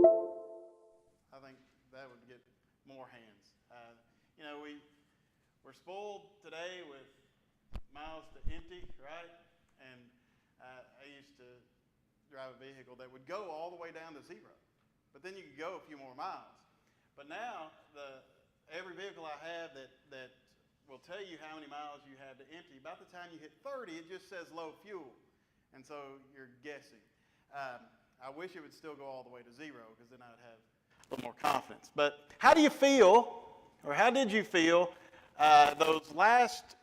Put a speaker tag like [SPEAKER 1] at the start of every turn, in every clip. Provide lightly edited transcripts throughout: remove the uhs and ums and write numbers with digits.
[SPEAKER 1] I think that would get more hands. We're spoiled today with miles to empty, right? And I used to drive a vehicle that would go all the way down to zero, but then you could go a few more miles. But now every vehicle I have that will tell you how many miles you have to empty. About the time you hit 30, it just says low fuel, and so you're guessing. I wish it would still go all the way to zero, because then I would have a little more confidence. But how do you feel, or how did you feel those last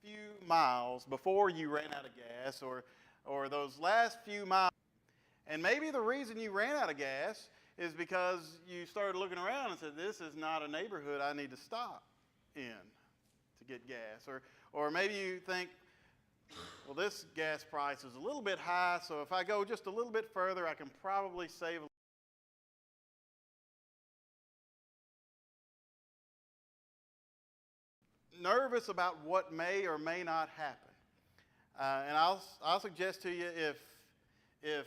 [SPEAKER 1] few miles before you ran out of gas, or those last few miles? And maybe the reason you ran out of gas is because you started looking around and said, this is not a neighborhood I need to stop in to get gas. Or maybe you think, well, this gas price is a little bit high, so if I go just a little bit further, I can probably save a nervous about what may or may not happen. And I'll suggest to you, if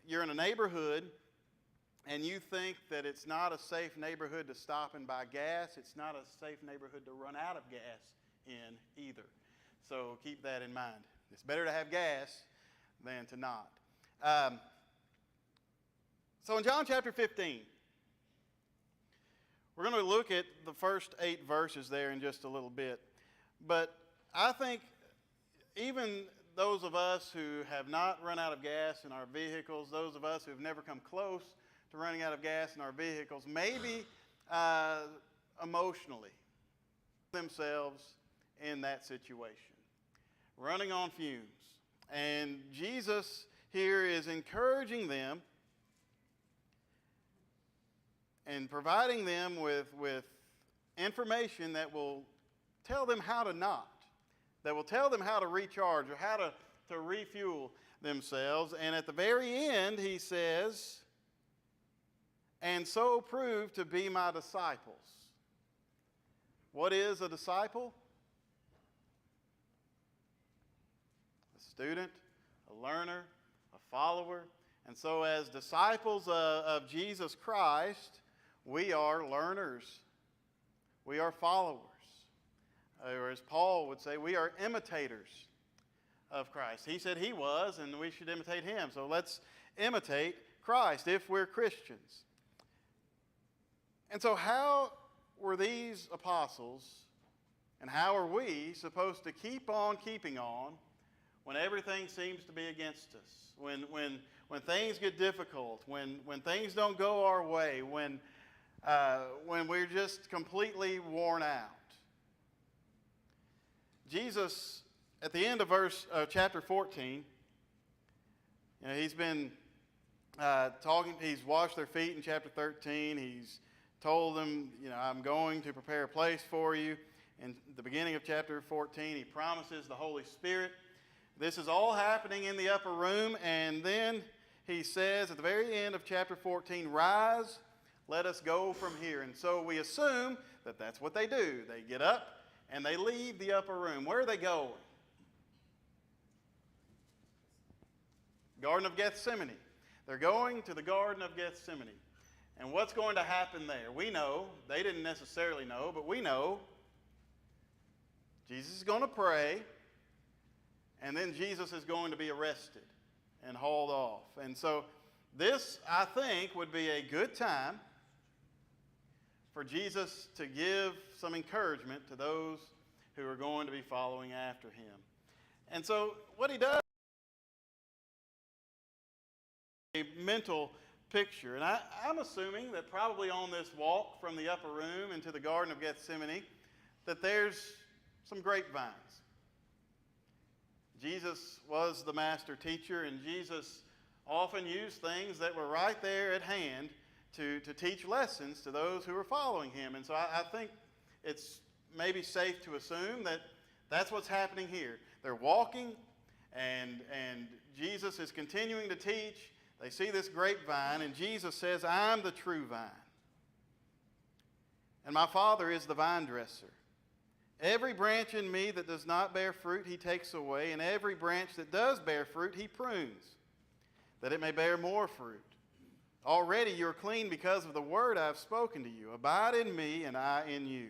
[SPEAKER 1] you're in a neighborhood and you think that it's not a safe neighborhood to stop and buy gas, it's not a safe neighborhood to run out of gas in either. So keep that in mind. It's better to have gas than to not. So in John chapter 15, we're going to look at the first 8 verses there in just a little bit. But I think even those of us who have not run out of gas in our vehicles, those of us who have never come close to running out of gas in our vehicles, maybe emotionally themselves in that situation, running on fumes. And Jesus here is encouraging them and providing them with information that will tell them how to not, that will tell them how to recharge or how to refuel themselves. And at the very end, he says, and so prove to be my disciples. What is a disciple? A student, a learner, a follower. And so as disciples of Jesus Christ, we are learners. We are followers. Or as Paul would say, we are imitators of Christ. He said he was, and we should imitate him. So let's imitate Christ if we're Christians. And so how were these apostles, and how are we supposed to keep on keeping on when everything seems to be against us? When things get difficult, when things don't go our way, when we're just completely worn out. Jesus, at the end of chapter 14, he's been talking. He's washed their feet in chapter 13. He's told them, I'm going to prepare a place for you. In the beginning of chapter 14, he promises the Holy Spirit. This is all happening in the upper room, and then he says at the very end of chapter 14, rise, let us go from here. And so we assume that that's what they do. They get up and they leave the upper room. Where are they going? Garden of Gethsemane. They're going to the Garden of Gethsemane. And what's going to happen there? We know. They didn't necessarily know, but we know. Jesus is going to pray, and then Jesus is going to be arrested and hauled off. And so this, I think, would be a good time for Jesus to give some encouragement to those who are going to be following after him. And so what he does is a mental picture. And I'm assuming that probably on this walk from the upper room into the Garden of Gethsemane that there's some grapevines. Jesus was the master teacher, and Jesus often used things that were right there at hand to teach lessons to those who were following him. And so I think it's maybe safe to assume that that's what's happening here. They're walking, and Jesus is continuing to teach. They see this grapevine, and Jesus says, I'm the true vine, and my Father is the vine dresser. Every branch in me that does not bear fruit, he takes away, and every branch that does bear fruit, he prunes, that it may bear more fruit. Already you are clean because of the word I have spoken to you. Abide in me, and I in you.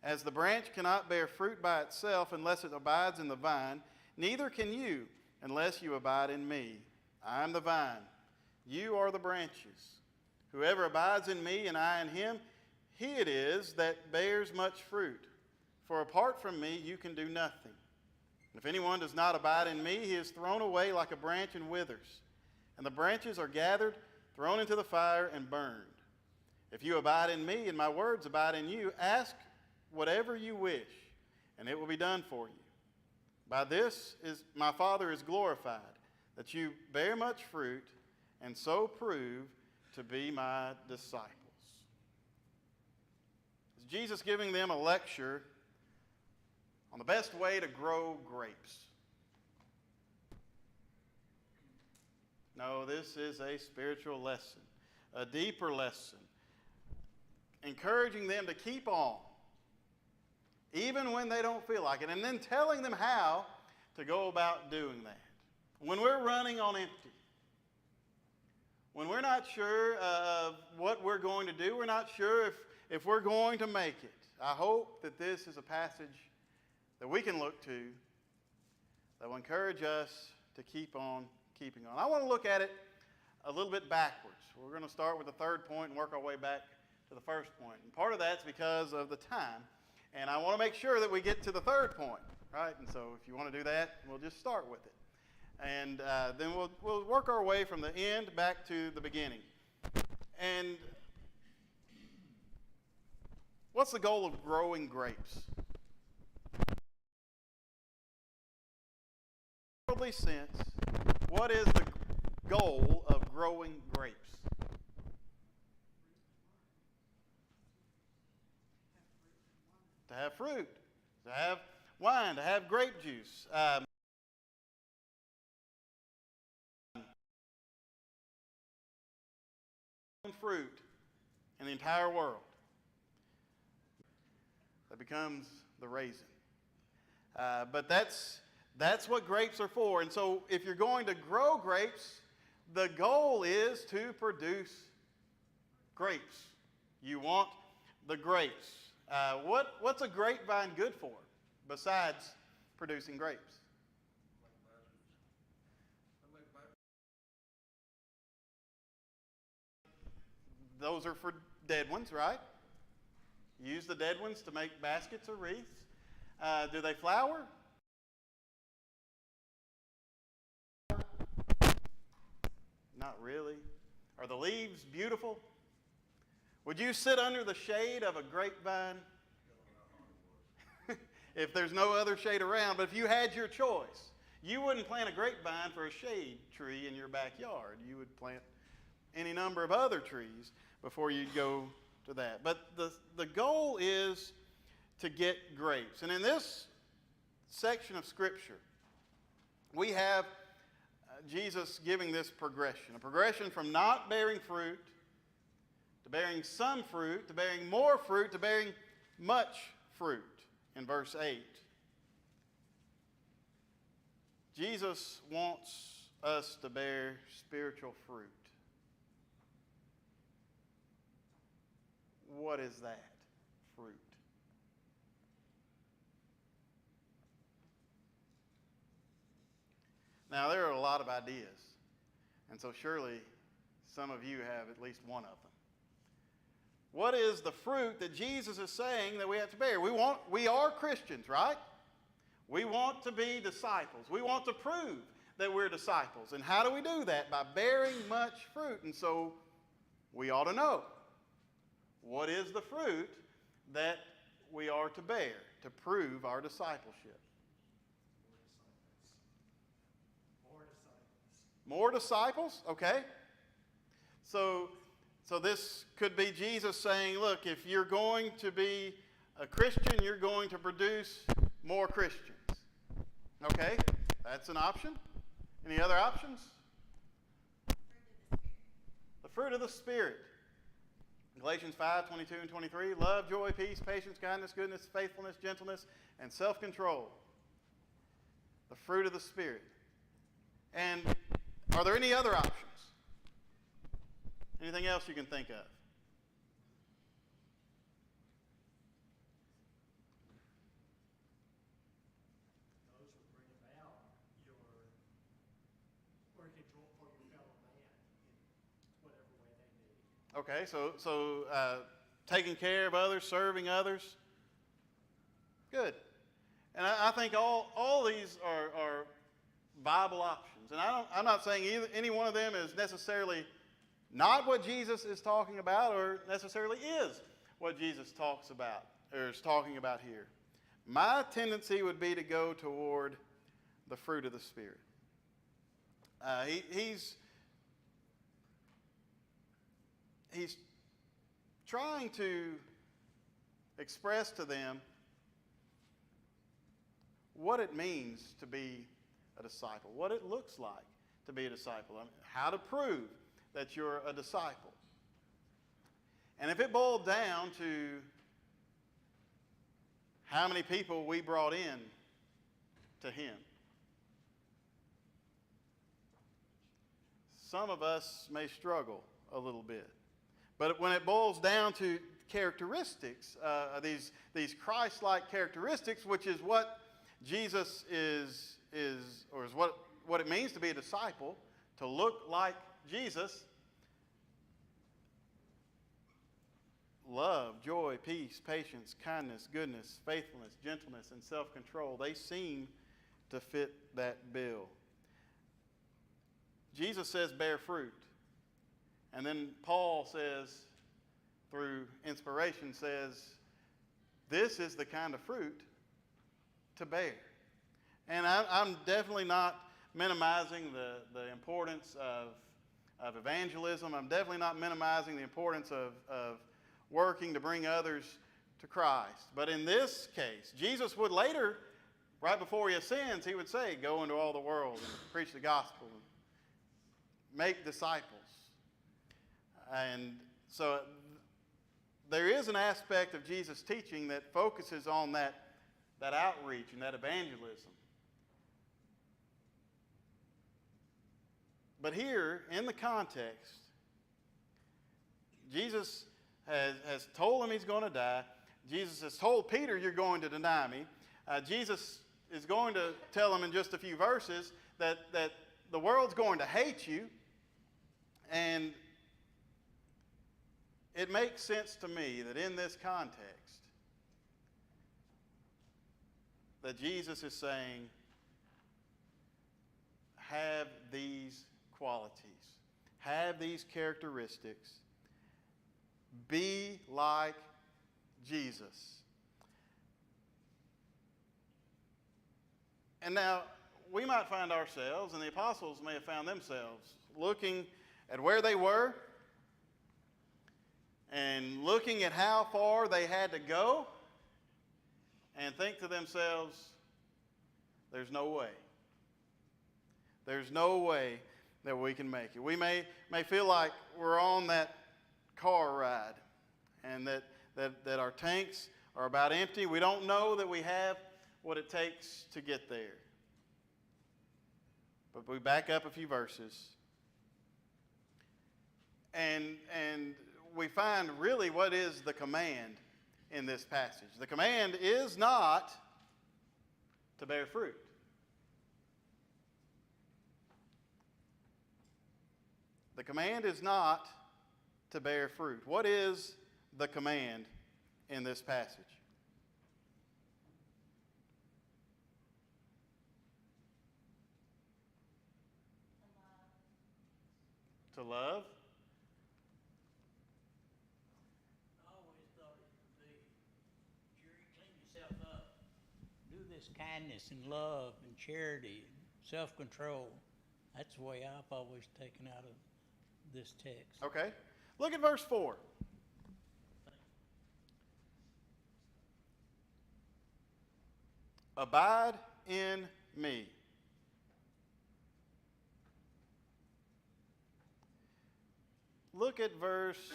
[SPEAKER 1] As the branch cannot bear fruit by itself unless it abides in the vine, neither can you unless you abide in me. I am the vine. You are the branches. Whoever abides in me and I in him, he it is that bears much fruit. For apart from me you can do nothing. If anyone does not abide in me, he is thrown away like a branch and withers. And the branches are gathered, thrown into the fire, and burned. If you abide in me and my words abide in you, ask whatever you wish, and it will be done for you. By this is my Father is glorified, that you bear much fruit, and so prove to be my disciples. Is Jesus giving them a lecture on the best way to grow grapes? No, this is a spiritual lesson, a deeper lesson, encouraging them to keep on, even when they don't feel like it, and then telling them how to go about doing that. When we're running on empty, when we're not sure of what we're going to do, we're not sure if we're going to make it, I hope that this is a passage that we can look to that will encourage us to keep on keeping on. I want to look at it a little bit backwards. We're going to start with the third point and work our way back to the first point. And part of that's because of the time. And I want to make sure that we get to the third point, right? And so if you want to do that, we'll just start with it. And then we'll work our way from the end back to the beginning. And what's the goal of growing grapes? In a worldly sense, what is the goal of growing grapes? To have fruit, to have wine, to have grape juice. Fruit in the entire world. That becomes the raisin. But that's what grapes are for. And so if you're going to grow grapes, the goal is to produce grapes. You want the grapes. What's a grapevine good for besides producing grapes? Those are for dead ones, right? Use the dead ones to make baskets or wreaths. Do they flower? Not really. Are the leaves beautiful? Would you sit under the shade of a grapevine? If there's no other shade around, but if you had your choice, you wouldn't plant a grapevine for a shade tree in your backyard. You would plant any number of other trees before you'd go to that. But the goal is to get grapes. And in this section of Scripture, we have Jesus giving this progression, a progression from not bearing fruit to bearing some fruit, to bearing more fruit, to bearing much fruit in verse 8. Jesus wants us to bear spiritual fruit. What is that fruit? Now, there are a lot of ideas, and so surely some of you have at least one of them. What is the fruit that Jesus is saying that we have to bear? We are Christians, right? We want to be disciples. We want to prove that we're disciples. And how do we do that? By bearing much fruit. And so we ought to know, what is the fruit that we are to bear to prove our discipleship? More disciples? Okay. So this could be Jesus saying, look, if you're going to be a Christian, you're going to produce more Christians. Okay, that's an option. Any other options? The fruit of the Spirit. Galatians 5, 22 and 23, love, joy, peace, patience, kindness, goodness, faithfulness, gentleness, and self-control. The fruit of the Spirit. And are there any other options? Anything else you can think of?
[SPEAKER 2] Those will bring about your working for your fellow man in whatever way they need.
[SPEAKER 1] Okay, so taking care of others, serving others. Good. And I think all these are viable options. And I'm not saying any one of them is necessarily not what Jesus is talking about or necessarily is what Jesus talks about or is talking about here. My tendency would be to go toward the fruit of the Spirit. He's trying to express to them what it means to be a disciple, what it looks like to be a disciple, how to prove that you're a disciple. And if it boiled down to how many people we brought in to Him, some of us may struggle a little bit. But when it boils down to characteristics, these Christ-like characteristics, which is what Jesus is what it means to be a disciple, to look like Jesus: love, joy, peace, patience, kindness, goodness, faithfulness, gentleness, and self-control. They seem to fit that bill. Jesus says bear fruit. And then Paul says, through inspiration, says, this is the kind of fruit to bear. And I'm definitely not minimizing the importance of evangelism. I'm definitely not minimizing the importance of working to bring others to Christ. But in this case, Jesus would later, right before He ascends, He would say, go into all the world and preach the gospel and make disciples. And so there is an aspect of Jesus' teaching that focuses on that outreach and that evangelism. But here, in the context, Jesus has told him he's going to die. Jesus has told Peter, you're going to deny me. Jesus is going to tell him in just a few verses that the world's going to hate you. And it makes sense to me that in this context, that Jesus is saying, have these qualities, have these characteristics, be like Jesus. And now, we might find ourselves, and the apostles may have found themselves, looking at where they were and looking at how far they had to go and think to themselves, there's no way. There's no way that we can make it. We may feel like we're on that car ride and that our tanks are about empty. We don't know that we have what it takes to get there. But we back up a few verses and we find really what is the command in this passage. The command is not to bear fruit. The command is not to bear fruit. What is the command in this passage? To love.
[SPEAKER 3] I always thought it would be, Jerry, clean yourself up. Do this kindness and love and charity and self-control. That's the way I've always taken out of this text.
[SPEAKER 1] Okay. Look at verse 4. Abide in me. Look at verse...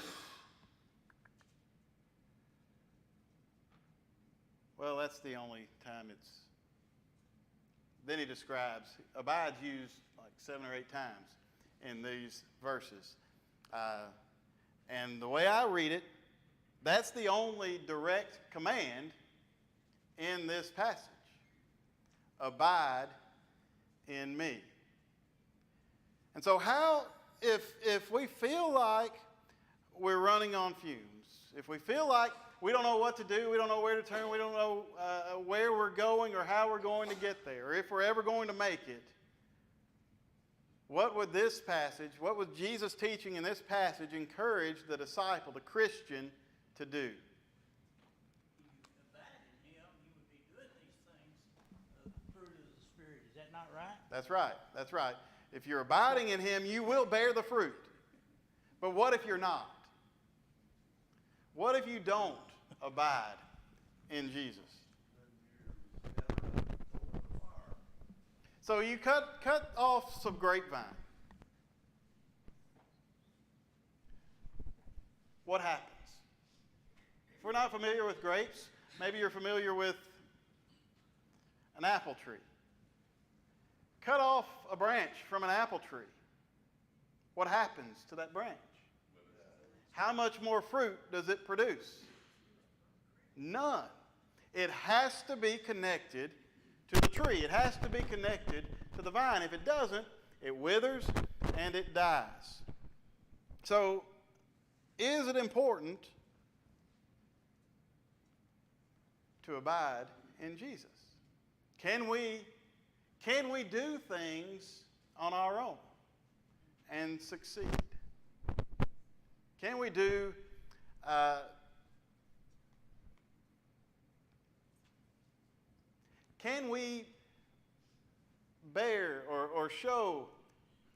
[SPEAKER 1] Well, that's the only time it's... Then he describes, abide's used like 7 or 8 times in these verses. And the way I read it, that's the only direct command in this passage. Abide in me. And so if we feel like we're running on fumes, if we feel like we don't know what to do, we don't know where to turn, we don't know where we're going or how we're going to get there, or if we're ever going to make it, what would this passage, what would Jesus' teaching in this passage encourage the disciple, the Christian, to do?
[SPEAKER 3] If you abide in him, you would be doing these things, the fruit of the Spirit. Is that not right?
[SPEAKER 1] That's right. That's right. If you're abiding in him, you will bear the fruit. But what if you're not? What if you don't abide in Jesus? So you cut off some grapevine. What happens? If we're not familiar with grapes, maybe you're familiar with an apple tree. Cut off a branch from an apple tree. What happens to that branch? How much more fruit does it produce? None. It has to be connected to the tree. It has to be connected to the vine. If it doesn't, it withers and it dies. So, is it important to abide in Jesus? Can we do things on our own and succeed? Can we do can we bear or show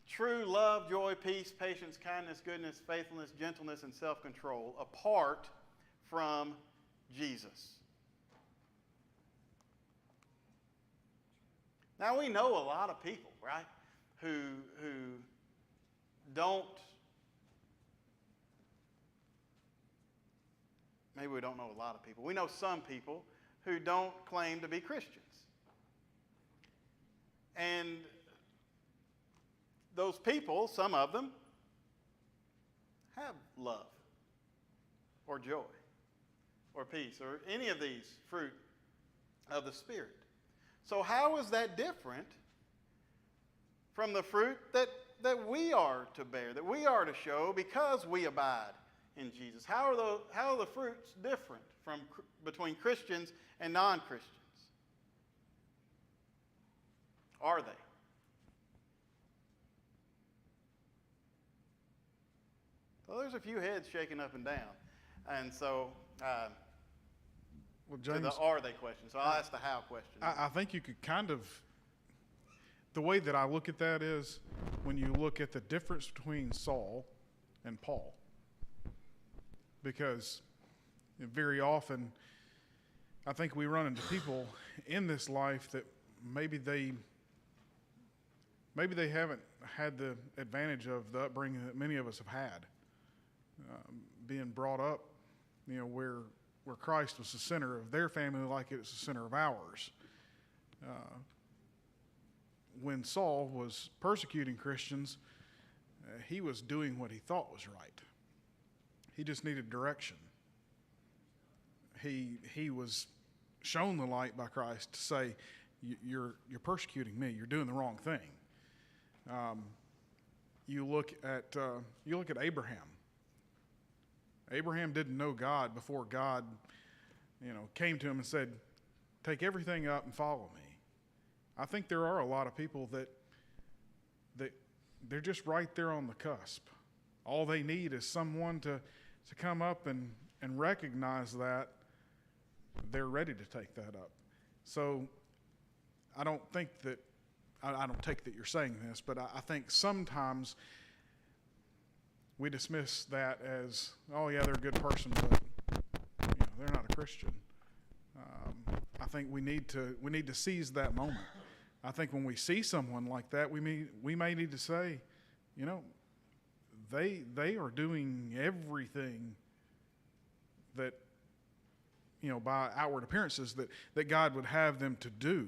[SPEAKER 1] true love, joy, peace, patience, kindness, goodness, faithfulness, gentleness, and self-control apart from Jesus? Now we know a lot of people, right, who don't. Maybe we don't know a lot of people. We know some people who don't claim to be Christians. And those people, some of them, have love or joy or peace or any of these fruit of the Spirit. So how is that different from the fruit that we are to bear, that we are to show because we abide in Jesus? How are the fruits different between Christians and non-Christians? Are they? So there's a few heads shaking up and down. And so,
[SPEAKER 4] well, James,
[SPEAKER 1] to the are they question. So I'll ask the how question.
[SPEAKER 4] I think you could kind of, the way that I look at that is when you look at the difference between Saul and Paul. Because very often, I think we run into people in this life that maybe they haven't had the advantage of the upbringing that many of us have had, being brought up, where Christ was the center of their family, like it's the center of ours. When Saul was persecuting Christians, he was doing what he thought was right. He just needed direction. He was shown the light by Christ to say, you're persecuting me. You're doing the wrong thing. You look at Abraham. Abraham didn't know God before God, came to him and said, "Take everything up and follow me." I think there are a lot of people that they're just right there on the cusp. All they need is someone to come up and recognize that they're ready to take that up. So I don't think that, I don't take that you're saying this, but I think sometimes we dismiss that as, oh yeah, they're a good person, but they're not a Christian. I think we need to seize that moment. I think when we see someone like that, we may need to say, they are doing everything that, by outward appearances that God would have them to do